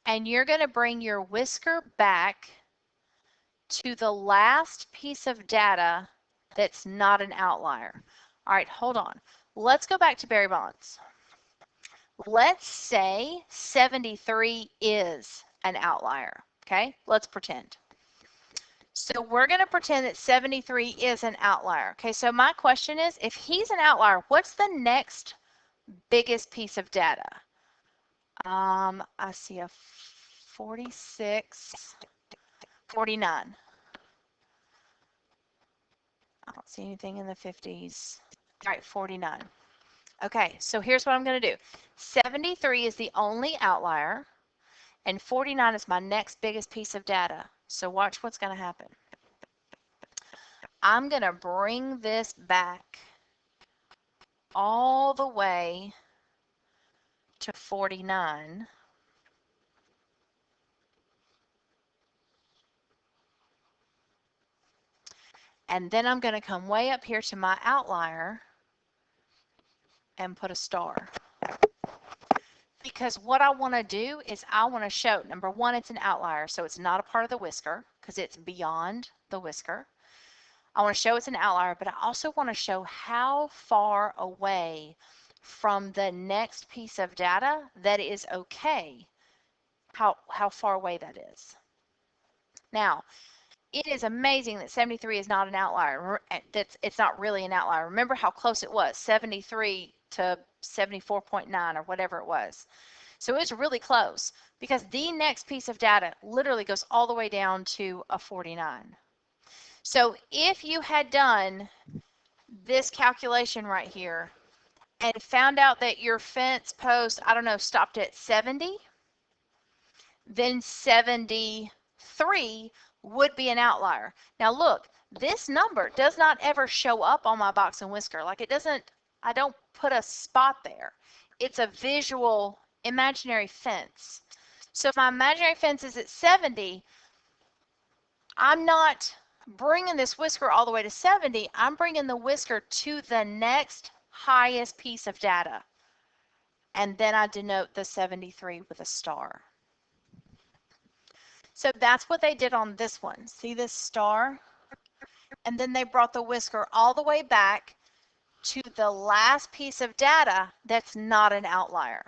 and you're going to bring your whisker back to the last piece of data that's not an outlier. All right, hold on. Let's go back to Barry Bonds. Let's say 73 is an outlier, okay? Let's pretend. So we're going to pretend that 73 is an outlier. Okay, so my question is, if he's an outlier, what's the next biggest piece of data? I see a 46, 49. I don't see anything in the 50s. All right, 49. Okay, so here's what I'm going to do. 73 is the only outlier, and 49 is my next biggest piece of data. So watch what's going to happen. I'm going to bring this back all the way to 49. And then I'm going to come way up here to my outlier and put a star. Because what I want to do is I want to show, number one, it's an outlier, so it's not a part of the whisker because it's beyond the whisker. I want to show it's an outlier, but I also want to show how far away from the next piece of data that is okay, how far away that is. Now, it is amazing that 73 is not an outlier. It's not really an outlier. Remember how close it was, 73 to 74.9 or whatever it was. So it's really close because the next piece of data literally goes all the way down to a 49. So if you had done this calculation right here and found out that your fence post, I don't know, stopped at 70, then 73 would be an outlier. Now look, this number does not ever show up on my box and whisker. Like it doesn't, I don't put a spot there. It's a visual imaginary fence. So if my imaginary fence is at 70, I'm not bringing this whisker all the way to 70. I'm bringing the whisker to the next highest piece of data. And then I denote the 73 with a star. So that's what they did on this one. See this star? And then they brought the whisker all the way back to the last piece of data that's not an outlier.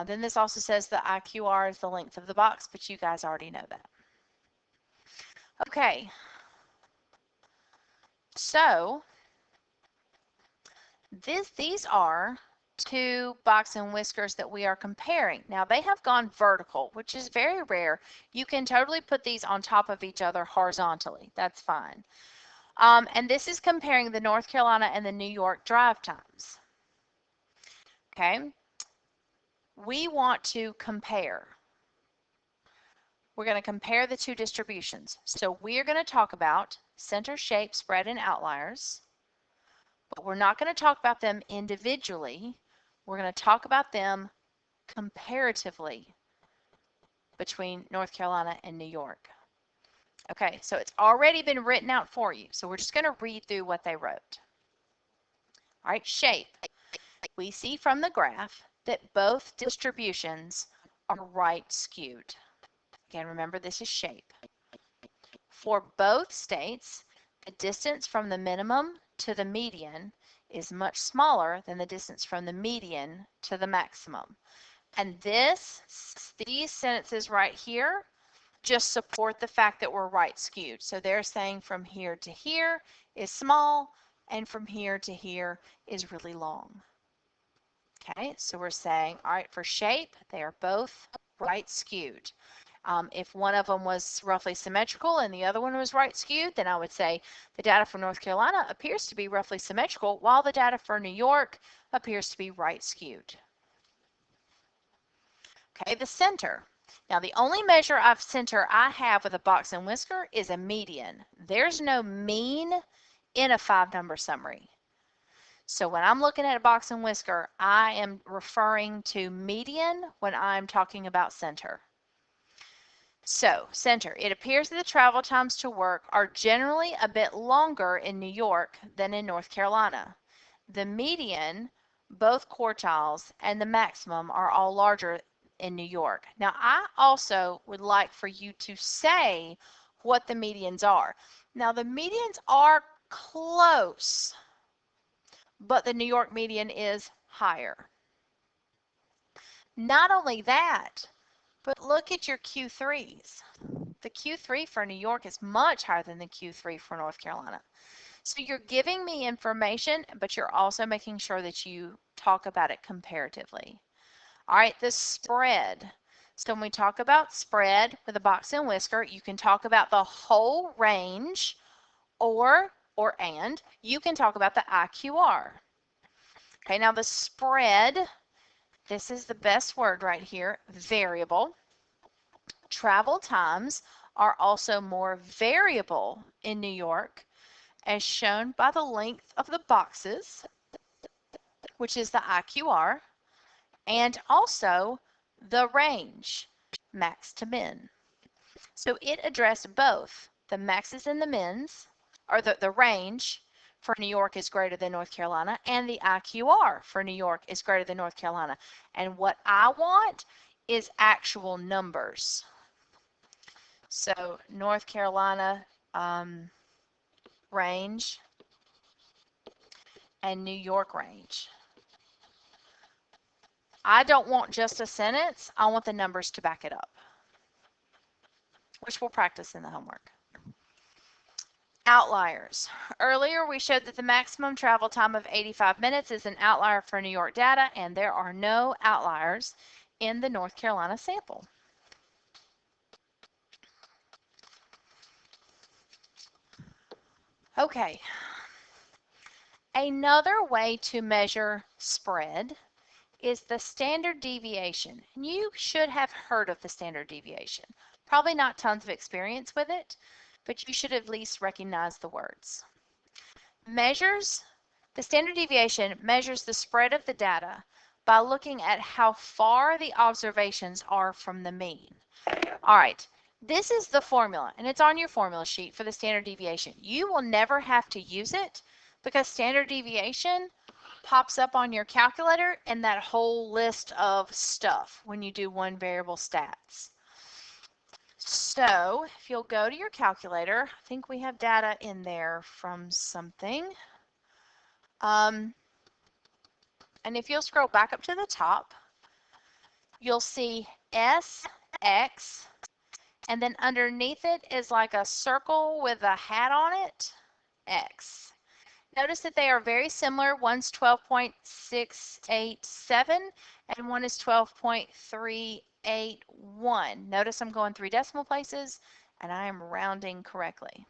Then this also says the IQR is the length of the box, but you guys already know that. Okay. So these are two box and whiskers that we are comparing. Now they have gone vertical, which is very rare. You can totally put these on top of each other horizontally. That's fine. And this is comparing the North Carolina and the New York drive times. Okay. We want to compare. We're going to compare the two distributions. So we are going to talk about center shape, spread, and outliers. But we're not going to talk about them individually. We're going to talk about them comparatively between North Carolina and New York. Okay, so it's already been written out for you. So we're just going to read through what they wrote. All right, shape. We see from the graph that both distributions are right skewed. Again, remember this is shape. For both states, the distance from the minimum to the median is much smaller than the distance from the median to the maximum. And these sentences right here just support the fact that we're right skewed. So they're saying from here to here is small, and from here to here is really long. Okay, so we're saying, all right, for shape, they are both right skewed. If one of them was roughly symmetrical and the other one was right skewed, then I would say the data for North Carolina appears to be roughly symmetrical, while the data for New York appears to be right skewed. Okay, the center. Now, the only measure of center I have with a box and whisker is a median. There's no mean in a 5-number summary. So when I'm looking at a box and whisker, I am referring to median when I'm talking about center. So, center. It appears that the travel times to work are generally a bit longer in New York than in North Carolina. The median, both quartiles, and the maximum are all larger in New York. Now, I also would like for you to say what the medians are. Now, the medians are close, but the New York median is higher. Not only that, but look at your Q3s. The Q3 for New York is much higher than the Q3 for North Carolina. So you're giving me information, but you're also making sure that you talk about it comparatively. All right, the spread. So when we talk about spread with a box and whisker, you can talk about the whole range, and you can talk about the IQR. Okay, now the spread, this is the best word right here, variable. Travel times are also more variable in New York, as shown by the length of the boxes, which is the IQR, and also the range, max to min. So it addressed both the maxes and the mins, or the range for New York is greater than North Carolina, and the IQR for New York is greater than North Carolina. And what I want is actual numbers. So North Carolina range and New York range. I don't want just a sentence. I want the numbers to back it up, which we'll practice in the homework. Outliers. Earlier, we showed that the maximum travel time of 85 minutes is an outlier for New York data, and there are no outliers in the North Carolina sample. Okay. Another way to measure spread is the standard deviation. And you should have heard of the standard deviation. Probably not tons of experience with it, but you should at least recognize the words. The standard deviation measures the spread of the data by looking at how far the observations are from the mean. All right, this is the formula, and it's on your formula sheet for the standard deviation. You will never have to use it because standard deviation pops up on your calculator in that whole list of stuff when you do one variable stats. So if you'll go to your calculator, I think we have data in there from something. And if you'll scroll back up to the top, you'll see SX, and then underneath it is like a circle with a hat on it, X. Notice that they are very similar. One's 12.687 and one is 12.381. Notice I'm going 3 decimal places and I am rounding correctly.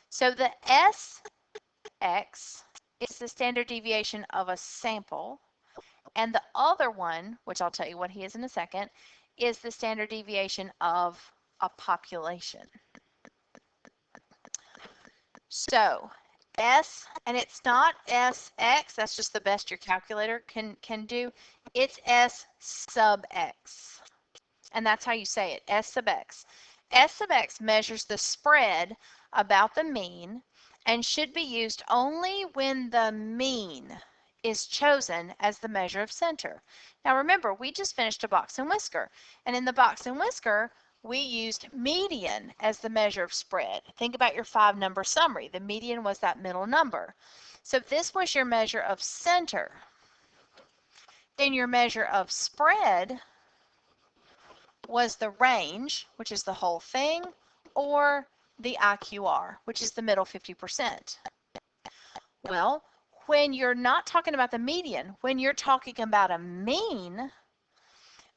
So the SX is the standard deviation of a sample, and the other one, which I'll tell you what he is in a second, is the standard deviation of a population. So S, and it's not SX, that's just the best your calculator can do. It's S sub X. And that's how you say it, S sub X. S sub X measures the spread about the mean and should be used only when the mean is chosen as the measure of center. Now remember, we just finished a box and whisker, and in the box and whisker, we used median as the measure of spread. Think about your 5-number summary. The median was that middle number. So if this was your measure of center, then your measure of spread was the range, which is the whole thing, or the IQR, which is the middle 50%. Well, when you're not talking about the median, when you're talking about a mean,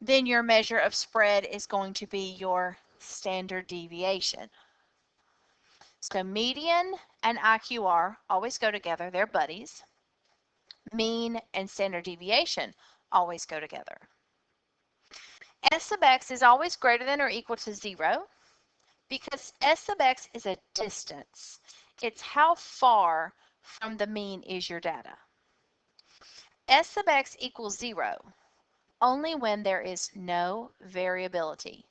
then your measure of spread is going to be your standard deviation. So median and IQR always go together. They're buddies. Mean and standard deviation always go together. S sub x is always greater than or equal to 0 because S sub x is a distance. It's how far from the mean is your data. S sub x equals 0 only when there is no variability.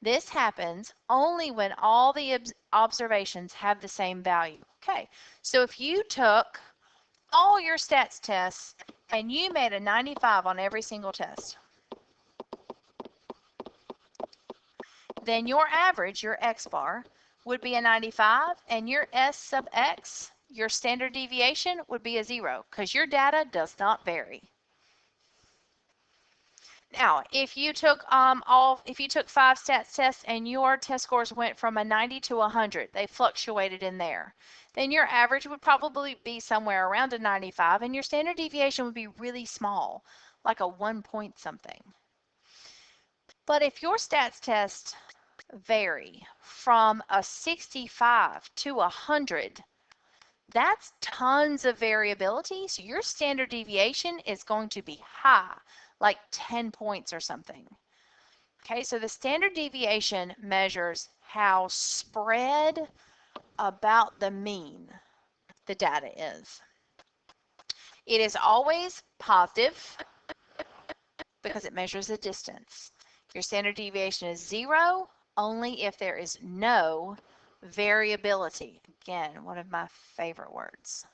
This happens only when all the observations have the same value. Okay, so if you took all your stats tests and you made a 95 on every single test, then your average, your x bar, would be a 95, and your S sub x, your standard deviation, would be a 0 because your data does not vary. Now, if you took 5 stats tests and your test scores went from a 90 to 100, they fluctuated in there, then your average would probably be somewhere around a 95, and your standard deviation would be really small, like a 1 point something. But if your stats tests vary from a 65 to 100, that's tons of variability, so your standard deviation is going to be high, like 10 points or something. Okay, so the standard deviation measures how spread about the mean the data is. It is always positive because it measures a distance. Your standard deviation is 0 only if there is no variability. Again, one of my favorite words.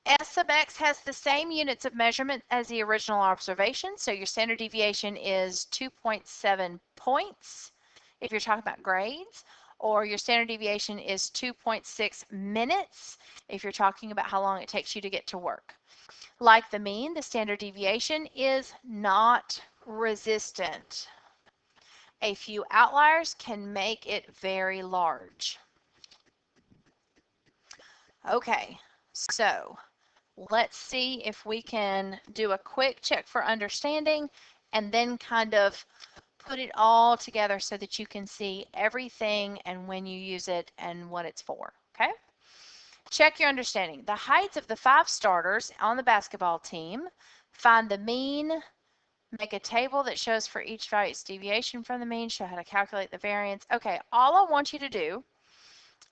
S sub x has the same units of measurement as the original observation, so your standard deviation is 2.7 points if you're talking about grades, or your standard deviation is 2.6 minutes if you're talking about how long it takes you to get to work. Like the mean, the standard deviation is not resistant. A few outliers can make it very large. Okay, so let's see if we can do a quick check for understanding and then kind of put it all together so that you can see everything and when you use it and what it's for. Okay? Check your understanding. The heights of the 5 starters on the basketball team. Find the mean. Make a table that shows for each value its deviation from the mean. Show how to calculate the variance. Okay, all I want you to do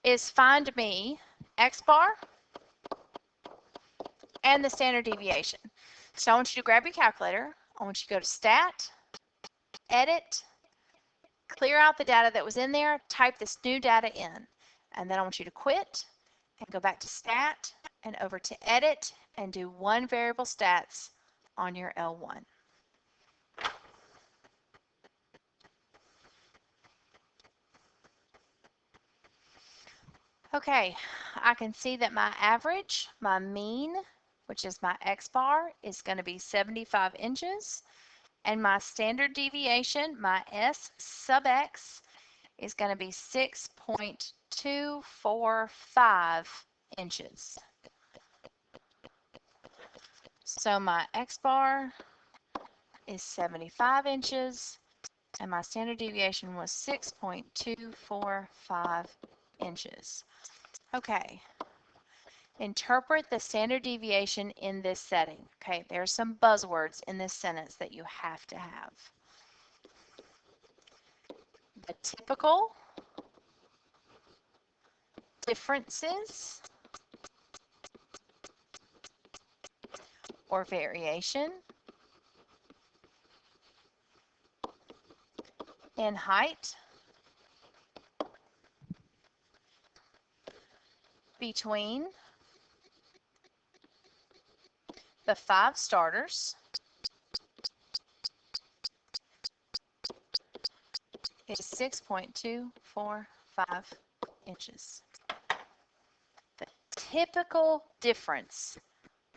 is find me x bar and the standard deviation. So I want you to grab your calculator. I want you to go to Stat, Edit, clear out the data that was in there, type this new data in. And then I want you to quit and go back to Stat and over to Edit and do one variable stats on your L1. Okay, I can see that my average, my mean, which is my x bar, is going to be 75 inches. And my standard deviation, my S sub x, is going to be 6.245 inches. So my x bar is 75 inches, and my standard deviation was 6.245 inches. Okay. Interpret the standard deviation in this setting. Okay, there are some buzzwords in this sentence that you have to have. The typical, differences, or variation in height between the 5 starters is 6.245 inches. The typical difference,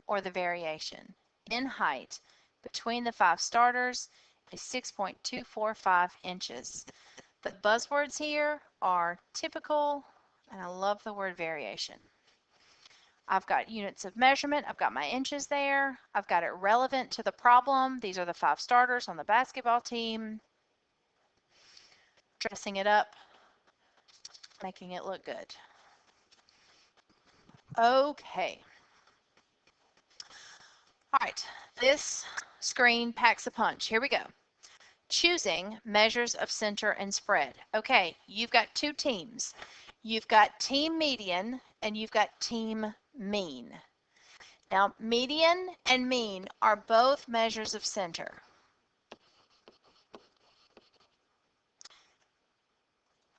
or the variation, in height between the 5 starters is 6.245 inches. The buzzwords here are typical, and I love the word variation. I've got units of measurement. I've got my inches there. I've got it relevant to the problem. These are the 5 starters on the basketball team. Dressing it up, making it look good. Okay. All right, this screen packs a punch. Here we go. Choosing measures of center and spread. Okay, you've got 2 teams. You've got team median and you've got team mean. Now, median and mean are both measures of center.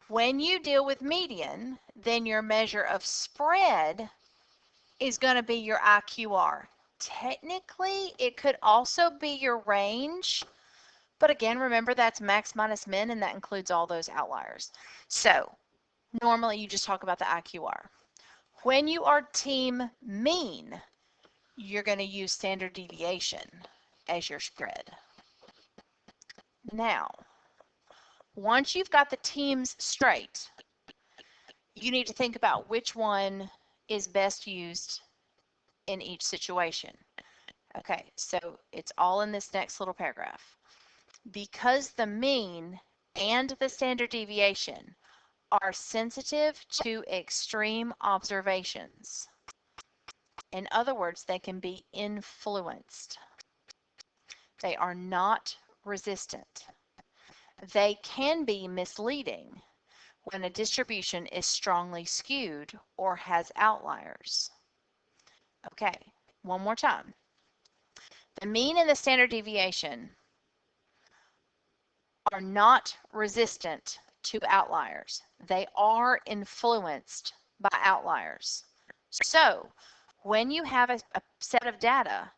When you deal with median, then your measure of spread is going to be your IQR. Technically, it could also be your range, but again, remember that's max minus min, and that includes all those outliers. So normally you just talk about the IQR. When you are team mean, you're going to use standard deviation as your spread. Now, once you've got the teams straight, you need to think about which one is best used in each situation. Okay, so it's all in this next little paragraph. Because the mean and the standard deviation are sensitive to extreme observations. In other words, they can be influenced. They are not resistant. They can be misleading when a distribution is strongly skewed or has outliers. Okay, one more time. The mean and the standard deviation are not resistant to outliers. They are influenced by outliers. So when you have a set of data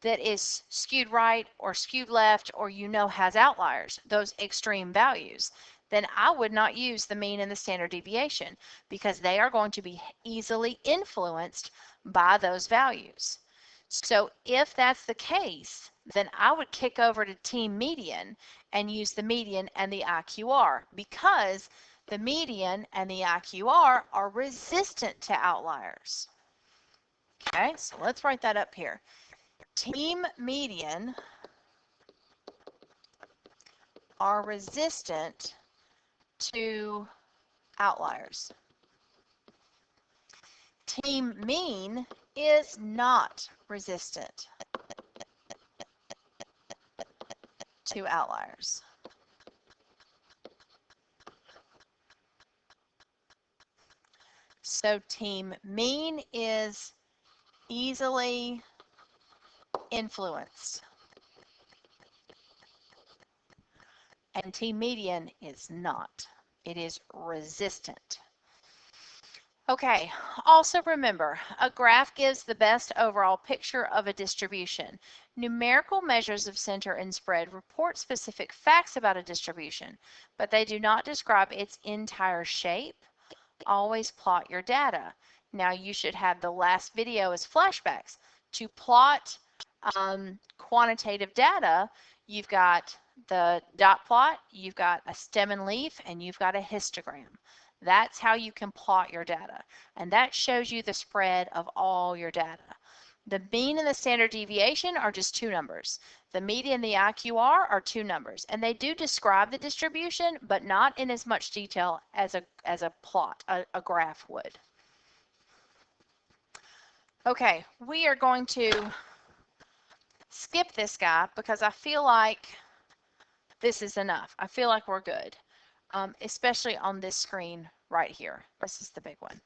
that is skewed right or skewed left, or has outliers, those extreme values, then I would not use the mean and the standard deviation because they are going to be easily influenced by those values. So if that's the case, then I would kick over to team median and use the median and the IQR because the median and the IQR are resistant to outliers. Okay, so let's write that up here. Team median are resistant to outliers. Team mean is not resistant to outliers. So team mean is easily influenced, and team median is not. It is resistant. Okay, also remember, a graph gives the best overall picture of a distribution. Numerical measures of center and spread report specific facts about a distribution, but they do not describe its entire shape. Always plot your data. Now you should have the last video as flashbacks. To plot quantitative data, you've got the dot plot, you've got a stem and leaf, and you've got a histogram. That's how you can plot your data, and that shows you the spread of all your data. The mean and the standard deviation are just 2 numbers. The median and the IQR are 2 numbers, and they do describe the distribution, but not in as much detail as a plot, a graph would. Okay, we are going to skip this guy because I feel like this is enough. I feel like we're good, especially on this screen right here. This is the big one.